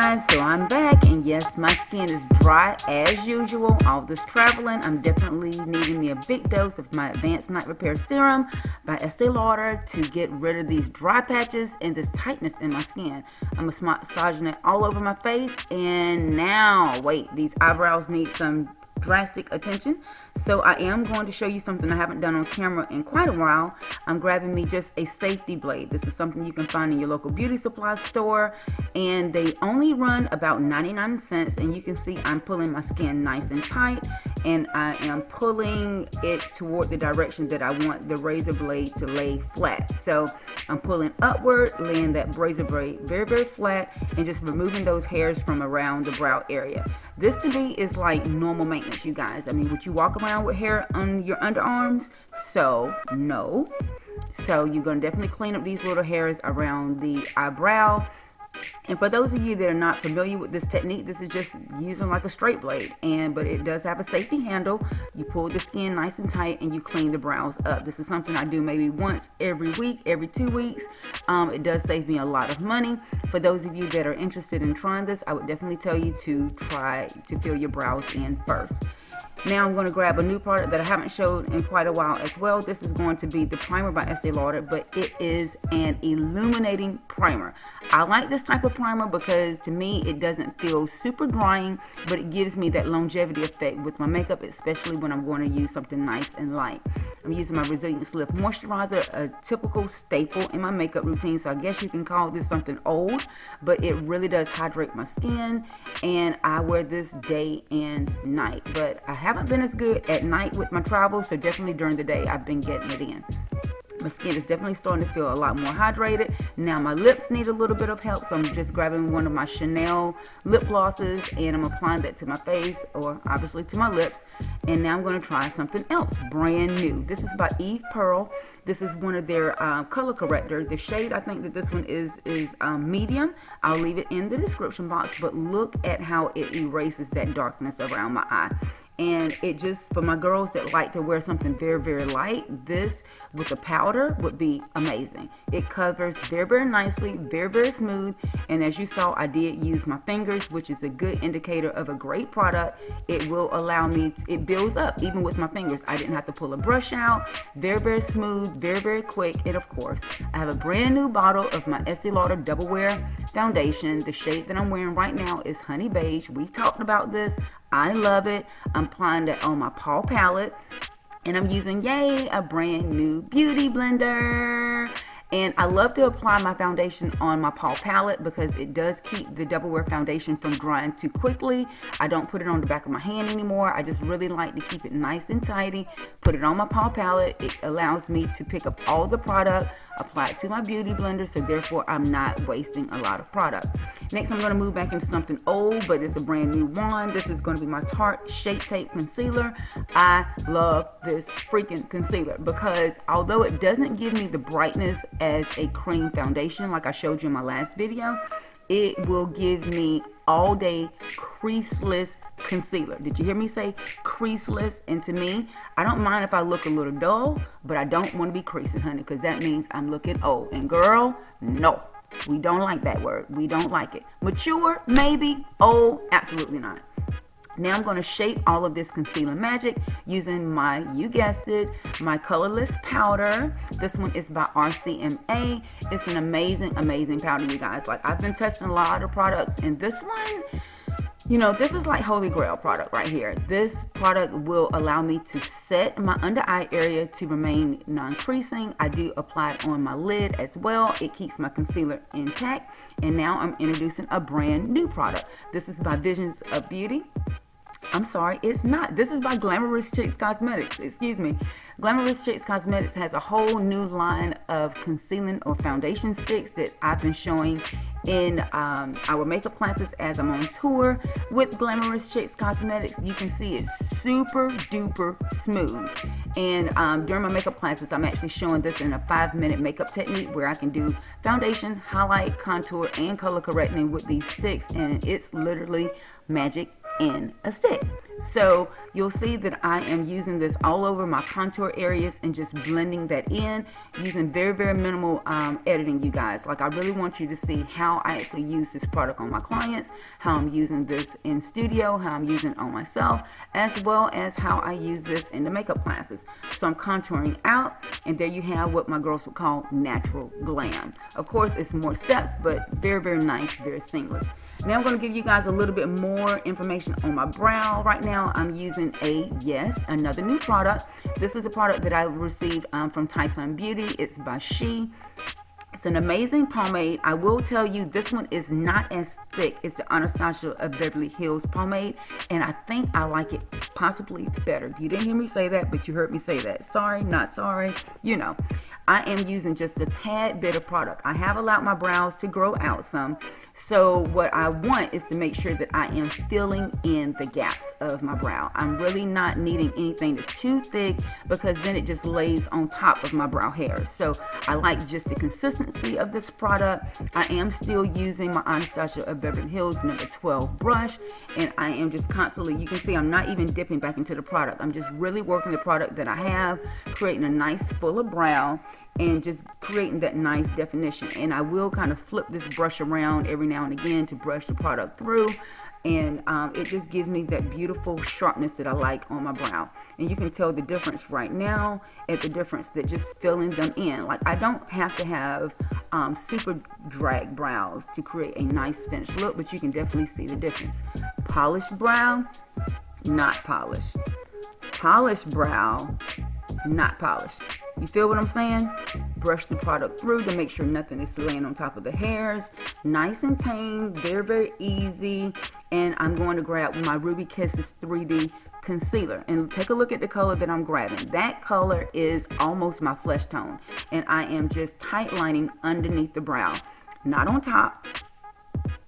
guys, so I'm back, and yes, my skin is dry as usual. All this traveling, I'm definitely needing me a big dose of my Advanced Night Repair Serum by Estee Lauder to get rid of these dry patches and this tightness in my skin. I'm massaging it all over my face, and now, wait, these eyebrows need some drastic attention. So I am going to show you something I haven't done on camera in quite a while. I'm grabbing me just a safety blade. This is something you can find in your local beauty supply store, and they only run about 99 cents, and you can see I'm pulling my skin nice and tight, and I am pulling it toward the direction that I want the razor blade to lay flat. So I'm pulling upward, laying that razor blade very, very flat, and just removing those hairs from around the brow area. This to me is like normal maintenance, you guys. I mean, would you walk around with hair on your underarms? So no. So you're going to definitely clean up these little hairs around the eyebrow. And for those of you that are not familiar with this technique, this is just using like a straight blade, but it does have a safety handle. You pull the skin nice and tight and you clean the brows up. This is something I do maybe once every week, every 2 weeks. It does save me a lot of money. For those of you that are interested in trying this, I would definitely tell you to try to fill your brows in first. Now I'm going to grab a new product that I haven't showed in quite a while as well. This is going to be the primer by Estee Lauder, but it is an illuminating primer. I like this type of primer because to me it doesn't feel super drying, but it gives me that longevity effect with my makeup, especially when I'm going to use something nice and light. I'm using my Resilient Lift Moisturizer, a typical staple in my makeup routine, so I guess you can call this something old, but it really does hydrate my skin, and I wear this day and night. But I haven't been as good at night with my travels, so definitely during the day I've been getting it in. My skin is definitely starting to feel a lot more hydrated. Now my lips need a little bit of help, so I'm just grabbing one of my Chanel lip glosses and I'm applying that to my face, or obviously to my lips. And now I'm going to try something else brand new. This is by Eve Pearl. This is one of their color corrector. The shade, I think that this one is medium. I'll leave it in the description box, but look at how it erases that darkness around my eye. And it just, for my girls that like to wear something very, very light, this with the powder would be amazing. It covers very, very nicely, very, very smooth. And as you saw, I did use my fingers, which is a good indicator of a great product. It will allow me, it builds up even with my fingers. I didn't have to pull a brush out. Very, very smooth, very, very quick. And of course, I have a brand new bottle of my Estee Lauder Double Wear Foundation. The shade that I'm wearing right now is Honey Beige. We talked about this. I love it. I'm applying that on my Paw palette, and I'm using, yay, a brand new beauty blender. And I love to apply my foundation on my Paw palette because it does keep the Double Wear foundation from drying too quickly. I don't put it on the back of my hand anymore. I just really like to keep it nice and tidy. Put it on my Paw palette. It allows me to pick up all the product, apply it to my beauty blender, so therefore I'm not wasting a lot of product. Next, I'm going to move back into something old, but it's a brand new one. This is going to be my Tarte Shape Tape Concealer. I love this freaking concealer because although it doesn't give me the brightness as a cream foundation like I showed you in my last video, it will give me all day creaseless concealer. Did you hear me say creaseless? And to me, I don't mind if I look a little dull, but I don't want to be creasing, honey, because that means I'm looking old. And girl, no, we don't like that word. We don't like it. Mature, maybe. Old, absolutely not. Now I'm going to shape all of this concealer magic using my, you guessed it, my Colorless powder. This one is by RCMA. It's an amazing, amazing powder, you guys. Like, I've been testing a lot of products, and this one, you know, this is like holy grail product right here. This product will allow me to set my under eye area to remain non-creasing. I do apply it on my lid as well. It keeps my concealer intact. And now I'm introducing a brand new product. This is by Visions of Beauty. I'm sorry, it's not. This is by Glamorous Chicks Cosmetics. Excuse me. Glamorous Chicks Cosmetics has a whole new line of concealing or foundation sticks that I've been showing in our makeup classes as I'm on tour with Glamorous Chicks Cosmetics. You can see it's super duper smooth. And during my makeup classes, I'm actually showing this in a 5-minute makeup technique where I can do foundation, highlight, contour, and color correcting with these sticks. And it's literally magic in a stick. So you'll see that I am using this all over my contour areas and just blending that in, using very, very minimal editing, you guys. Like, I really want you to see how I actually use this product on my clients, how I'm using this in studio, how I'm using it on myself, as well as how I use this in the makeup classes. So I'm contouring out, and there you have what my girls would call natural glam. Of course, it's more steps, but very, very nice, very seamless. Now I'm going to give you guys a little bit more information on my brow. Right now I'm using another new product. This is a product that I received from TiSun Beauty. It's by She. It's an amazing pomade. I will tell you, this one is not as thick as the Anastasia of Beverly Hills pomade, and I think I like it possibly better. You didn't hear me say that, but you heard me say that. Sorry, not sorry, you know. I am using just a tad bit of product. I have allowed my brows to grow out some. So what I want is to make sure that I am filling in the gaps of my brow. I'm really not needing anything that's too thick, because then it just lays on top of my brow hairs. So I like just the consistency of this product. I am still using my Anastasia of Beverly Hills number 12 brush, and I am just constantly, you can see I'm not even dipping back into the product. I'm just really working the product that I have, creating a nice fuller brow, and just creating that nice definition. And I will kind of flip this brush around every now and again to brush the product through, and it just gives me that beautiful sharpness that I like on my brow. And you can tell the difference right now at the difference that just filling them in. Like, I don't have to have super drag brows to create a nice finished look, but you can definitely see the difference. Polished brow, not polished. Polished brow, not polished. You feel what I'm saying? Brush the product through to make sure nothing is laying on top of the hairs. Nice and tame, very, very easy. And I'm going to grab my Ruby Kisses 3D concealer, and take a look at the color that I'm grabbing. That color is almost my flesh tone, and I am just tight lining underneath the brow, not on top,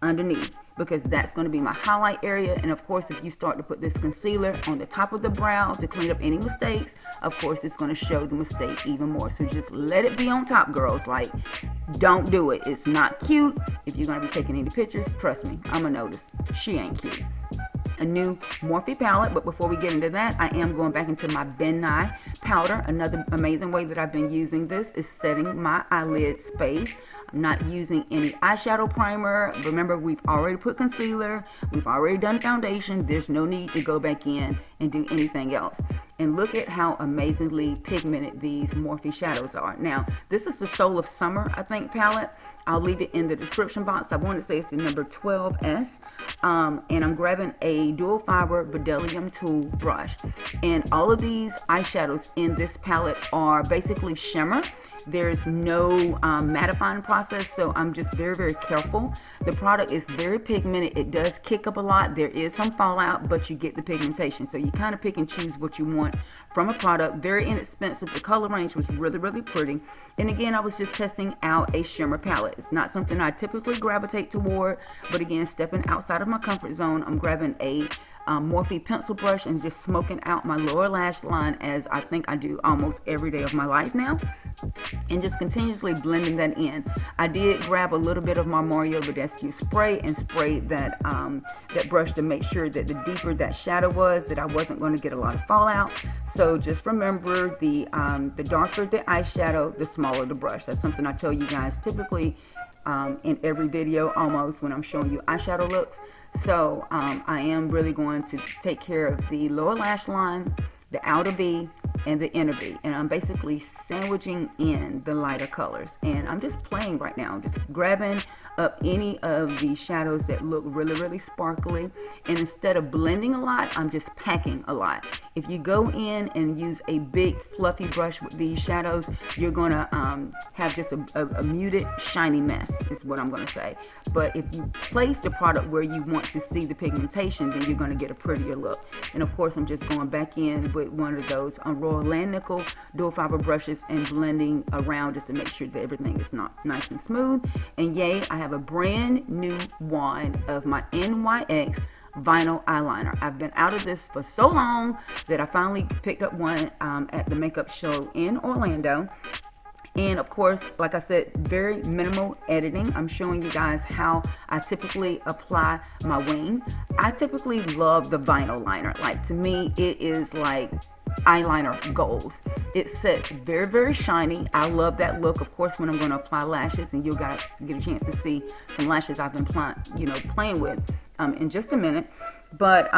underneath, because that's going to be my highlight area. And of course, if you start to put this concealer on the top of the brow to clean up any mistakes, of course it's going to show the mistake even more. So just let it be on top, girls. Like, don't do it. It's not cute. If you're going to be taking any pictures, trust me, I'm going to notice. She ain't cute. A new Morphe palette, but before we get into that, I am going back into my BenNye powder. Another amazing way that I've been using this is setting my eyelid space. I'm not using any eyeshadow primer. Remember, we've already put concealer, we've already done foundation. There's no need to go back in and do anything else. And look at how amazingly pigmented these Morphe shadows are. Now, this is the Soul of Summer, I think, palette. I'll leave it in the description box. I want to say it's the number 12S. And I'm grabbing a dual fiber Bdellium tool brush. And all of these eyeshadows in this palette are basically shimmer. There's no mattifying process, so I'm just very, very careful. The product is very pigmented. It does kick up a lot. There is some fallout, but you get the pigmentation. So you kind of pick and choose what you want from a product. Very inexpensive. The color range was really, really pretty. And again, I was just testing out a shimmer palette. It's not something I typically gravitate toward, but again, stepping outside of my comfort zone, I'm grabbing a Morphe pencil brush and just smoking out my lower lash line, as I think I do almost every day of my life now, and just continuously blending that in. I did grab a little bit of my Mario Badescu spray and sprayed that that brush to make sure that the deeper that shadow was, that I wasn't going to get a lot of fallout. So just remember, the darker the eyeshadow, the smaller the brush. That's something I tell you guys typically in every video almost when I'm showing you eyeshadow looks. So I am really going to take care of the lower lash line, the outer V, and the inner V. And I'm basically sandwiching in the lighter colors. And I'm just playing right now. I'm just grabbing up any of the shadows that look really, really sparkly. And instead of blending a lot, I'm just packing a lot. If you go in and use a big fluffy brush with these shadows, you're going to have just a muted, shiny mess, is what I'm going to say. But if you place the product where you want to see the pigmentation, then you're going to get a prettier look. And of course, I'm just going back in with one of those Royal Land Nickel dual fiber brushes and blending around just to make sure that everything is not nice and smooth. And yay, I have a brand new wand of my NYX vinyl eyeliner. I've been out of this for so long that I finally picked up one at the makeup show in Orlando. And of course, like I said, very minimal editing. I'm showing you guys how I typically apply my wing. I typically love the vinyl liner. Like, to me, it is like eyeliner goals. It sets very, very shiny. I love that look. Of course, when I'm going to apply lashes, and you'll get a chance to see some lashes I've been playing with in just a minute. But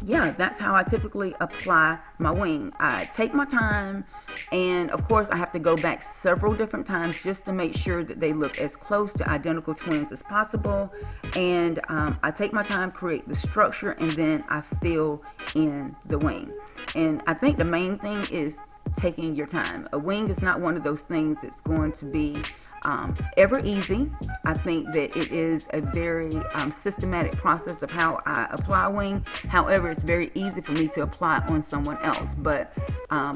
yeah, that's how I typically apply my wing. I take my time, and of course I have to go back several different times just to make sure that they look as close to identical twins as possible. And I take my time, create the structure, and then I fill in the wing. And I think the main thing is taking your time. A wing is not one of those things that's going to be ever easy. I think that it is a very systematic process of how I apply a wing. However, it's very easy for me to apply on someone else. But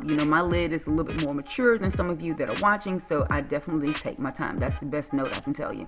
you know, my lid is a little bit more mature than some of you that are watching, so I definitely take my time. That's the best note I can tell you.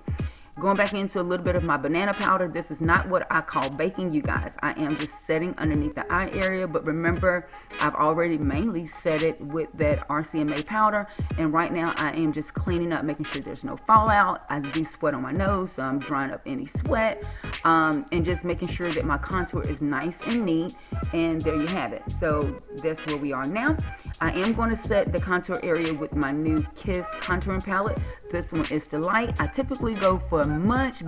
Going back into a little bit of my banana powder. This is not what I call baking, you guys. I am just setting underneath the eye area. But remember, I've already mainly set it with that RCMA powder. And right now, I am just cleaning up, making sure there's no fallout. I do sweat on my nose, so I'm drying up any sweat. And just making sure that my contour is nice and neat. And there you have it. So that's where we are now. I am going to set the contour area with my new Kiss contouring palette. This one is Delight. I typically go for a much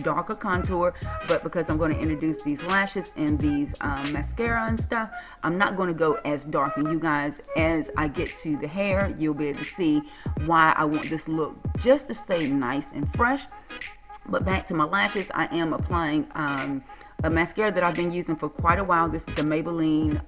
darker contour, but because I'm going to introduce these lashes and these mascara and stuff, I'm not going to go as dark. And you guys, as I get to the hair, you'll be able to see why I want this look just to stay nice and fresh. But back to my lashes, I am applying a mascara that I've been using for quite a while. This is the Maybelline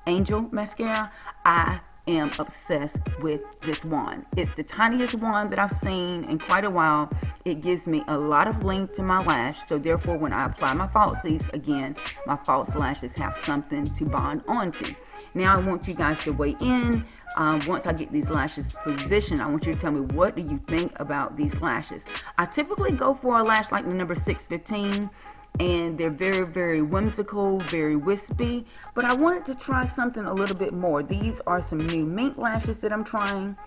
Angel mascara. I am obsessed with this wand. It's the tiniest wand that I've seen in quite a while. It gives me a lot of length to my lash, so therefore when I apply my falsies, again, my false lashes have something to bond onto. Now I want you guys to weigh in. Once I get these lashes positioned, I want you to tell me, what do you think about these lashes? I typically go for a lash like the number 615. And they're very whimsical, very wispy, but I wanted to try something a little bit more. These are some new mink lashes that I'm trying,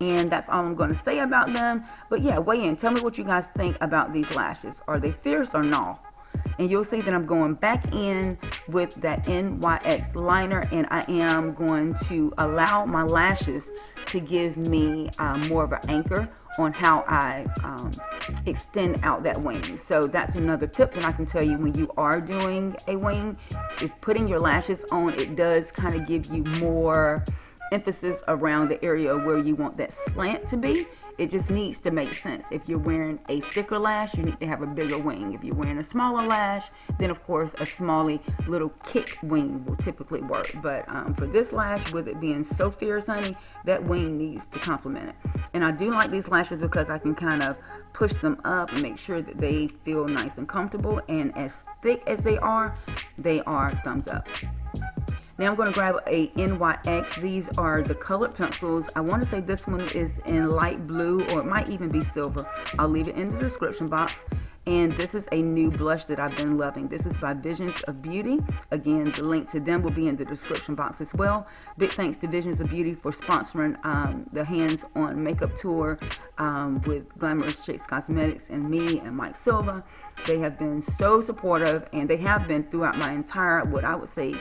and that's all I'm going to say about them. But yeah, weigh in. Tell me what you guys think about these lashes. Are they fierce or no? And you'll see that I'm going back in with that NYX liner, and I am going to allow my lashes to give me more of an anchor on how I extend out that wing. So that's another tip that I can tell you when you are doing a wing. If putting your lashes on, it does kind of give you more emphasis around the area where you want that slant to be. It just needs to make sense. If you're wearing a thicker lash, you need to have a bigger wing. If you're wearing a smaller lash, then of course a smally little kick wing will typically work. But for this lash, with it being so fierce, honey, that wing needs to complement it. And I do like these lashes because I can kind of push them up and make sure that they feel nice and comfortable. And as thick as they are thumbs up. Now I'm going to grab a NYX. These are the colored pencils. I want to say this one is in light blue, or it might even be silver. I'll leave it in the description box. And this is a new blush that I've been loving. This is by Visions of Beauty. Again, the link to them will be in the description box as well. Big thanks to Visions of Beauty for sponsoring the hands-on makeup tour with Glamorous Chicks Cosmetics and me and Mike Silva. They have been so supportive, and they have been throughout my entire, what I would say,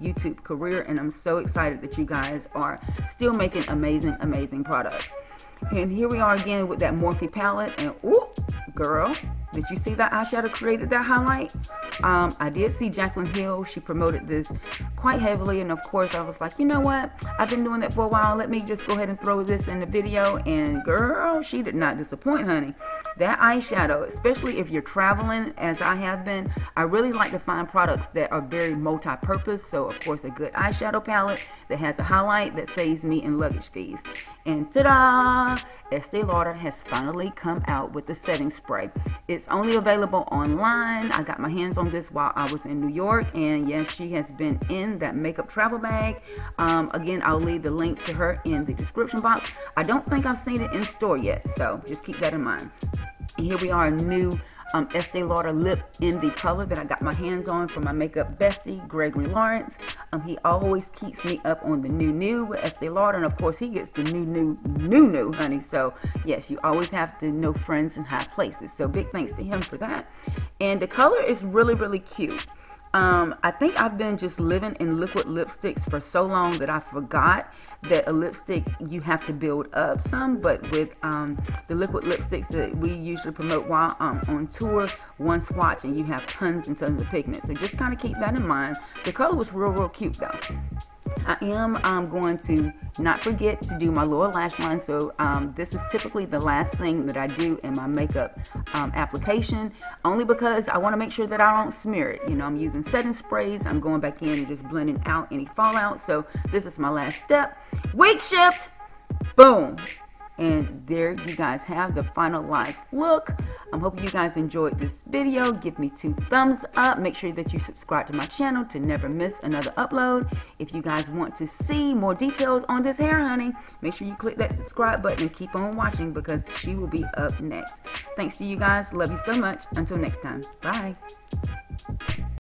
YouTube career. And I'm so excited that you guys are still making amazing products. And here we are again with that Morphe palette, and ooh, girl, did you see that eyeshadow created that highlight? I did see Jaclyn Hill. She promoted this quite heavily, and of course I was like, you know what? I've been doing that for a while. Let me just go ahead and throw this in the video. And girl, she did not disappoint, honey. That eyeshadow, especially if you're traveling, as I have been, I really like to find products that are very multi-purpose. So of course, a good eyeshadow palette that has a highlight that saves me in luggage fees. And ta-da! Estee Lauder has finally come out with the setting spray. It's only available online. I got my hands on this while I was in New York, and yes, she has been in that makeup travel bag. Again, I'll leave the link to her in the description box. I don't think I've seen it in store yet, so just keep that in mind. And here we are, new Estee Lauder lip in the color that I got my hands on from my makeup bestie, Gregory Lawrence. He always keeps me up on the new with Estee Lauder, and of course he gets the new, honey. So yes, you always have to know friends in high places. So big thanks to him for that. And the color is really, really cute. I think I've been just living in liquid lipsticks for so long that I forgot that a lipstick you have to build up some, but with the liquid lipsticks that we usually promote while on tour, one swatch and you have tons and tons of pigment. So just kind of keep that in mind. The color was real cute though. I am going to not forget to do my lower lash line. So this is typically the last thing that I do in my makeup application, only because I want to make sure that I don't smear it. You know, I'm using setting sprays. I'm going back in and just blending out any fallout. So this is my last step. Wig shift, boom. And there you guys have the finalized look. I'm hoping you guys enjoyed this video. Give me 2 thumbs up. Make sure that you subscribe to my channel to never miss another upload. If you guys want to see more details on this hair, honey, make sure you click that subscribe button and keep on watching because she will be up next. Thanks to you guys. Love you so much. Until next time. Bye.